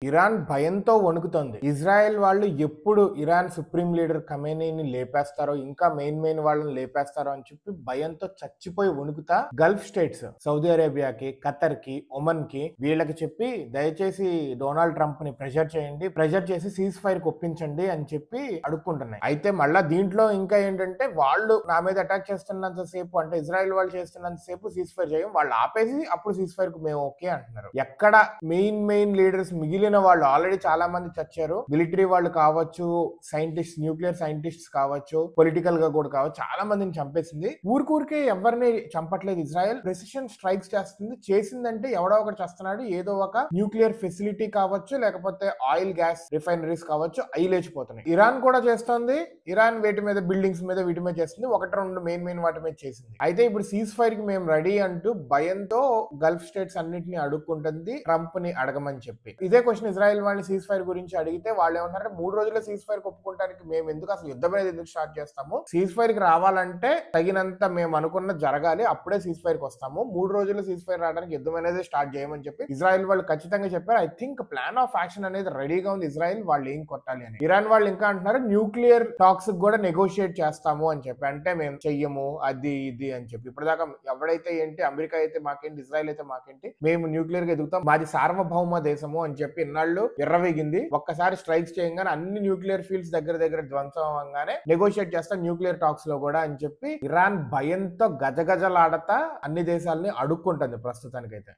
Iran భయంతో వణుకుతోంది. Israel వాళ్ళు ఎప్పుడు ఇరాన్ సుప్రీం లీడర్ ఖమేనీని లేపేస్తారో, ఇంకా మెయిన్ వాళ్ళని లేపేస్తారో అని చెప్పి భయంతో చచ్చిపోయి వణుకుతా గల్ఫ్ స్టేట్స్ సౌదీ అరేబియాకి, ఖతర్‌కి, ఒమన్‌కి వీళ్ళకి చెప్పి దయచేసి డొనాల్డ్ ట్రంప్‌ని ప్రెషర్ చేయండి. ప్రెషర్ చేసి సీజ్ ఫైర్‌కి ఒప్పించండి అని చెప్పి అడుక్కుంటున్నాయి. అయితే మళ్ళా దీంట్లో ఇంకా ఏంటంటే వాళ్ళు నా మీద అటాక్ చేస్తున్నంత సేపు అంటే ఇజ్రాయెల్ వాళ్ళు చేస్తున్నంత సేపు సీజ్ ఫైర్ చేయం. వాళ్ళు ఆపేసి అప్పుడు సీజ్ ఫైర్‌కి మేము ఓకే అంటున్నారు. ఎక్కడ మెయిన్ లీడర్స్ మిగిలిన వాళ్ళు ఆల్రెడీ చాలా మంది చచ్చారు. మిలిటరీ వాళ్ళు కావచ్చు, సైంటిస్ట్, న్యూక్లియర్ సైంటిస్ట్స్ కావచ్చు, పొలిటికల్ గా కూడా కావచ్చు, చాలా మందిని చంపేసింది. ఊరికే ఎవరిని చంపట్లేదు. ఇజ్రాయెల్ ప్రెసిషన్ స్ట్రైక్స్ చేస్తుంది. చేసిందంటే ఎవడో ఒకటి చేస్తున్నాడు. ఏదో ఒక న్యూక్లియర్ ఫెసిలిటీ కావచ్చు, లేకపోతే ఆయిల్ గ్యాస్ రిఫైనరీస్ కావచ్చు, అయి లేచిపోతున్నాయి. ఇరాన్ కూడా చేస్తోంది. ఇరాన్ వేటి మీద, బిల్డింగ్స్ మీద, వీటి మీద చేస్తుంది. ఒకటి రెండు మెయిన్ వాటి మీద చేసింది. అయితే ఇప్పుడు సీజ్ ఫైర్ కి మేము రెడీ అంటూ భయంతో గల్ఫ్ స్టేట్స్ అన్నింటినీ అడుక్కుంటుంది ట్రంప్ ని అడగమని చెప్పి. ఇదే క్వశ్చన్ ఇజ్రాయెల్ వాళ్ళని సీజ్ ఫైర్ గురించి అడిగితే వాళ్ళు ఏమంటారంటే 3 రోజుల్లో సీజ్ ఫైర్ ఒప్పుకోవడానికి మేము ఎందుకు అసలు యుద్ధం అనేది ఎందుకు స్టార్ట్ చేస్తాము? సీజ్ ఫైర్ కి రావాలంటే తగినంత మేము అనుకున్న జరగాలి, అప్పుడే సీజ్ ఫైర్ కి వస్తాము. 3 రోజుల్లో సీజ్ ఫైర్ రావడానికి యుద్ధం అనేది స్టార్ట్ చేయమని చెప్పి ఇజ్రాయెల్ వాళ్ళు ఖచ్చితంగా చెప్పారు. I think plan of action అనేది రెడీగా ఉంది ఇజ్రాయెల్, వాళ్ళు ఏం కొట్టాలి అని. ఇరాన్ వాళ్ళు ఇంకా అంటున్నారు న్యూక్లియర్ టాక్స్ కూడా నెగోషియేట్ చేస్తాము అని చెప్పి. అంటే మేము చెయ్యము అది ఇది అని చెప్పి. ఇప్పటిదాకా ఎవడైతే ఏంటి, అమెరికా అయితే మాకేంటి, ఇజ్రాయెల్ అయితే మాకేంటి, మేము న్యూక్లియర్ గా ఎదుగుతాం, మాది సార్వభౌమ దేశము అని చెప్పి ఇన్నాళ్ళు విర్రవీగింది. ఒక్కసారి స్ట్రైక్స్ చేయగానే అన్ని న్యూక్లియర్ ఫీల్డ్స్ దగ్గర ధ్వంసం అవ్వగానే నెగోషియేట్ చేస్తాం న్యూక్లియర్ టాక్స్ లో కూడా అని చెప్పి ఇరాన్ భయంతో గజగజలాడతా అన్ని దేశాలని అడుక్కుంటుంది ప్రస్తుతానికైతే.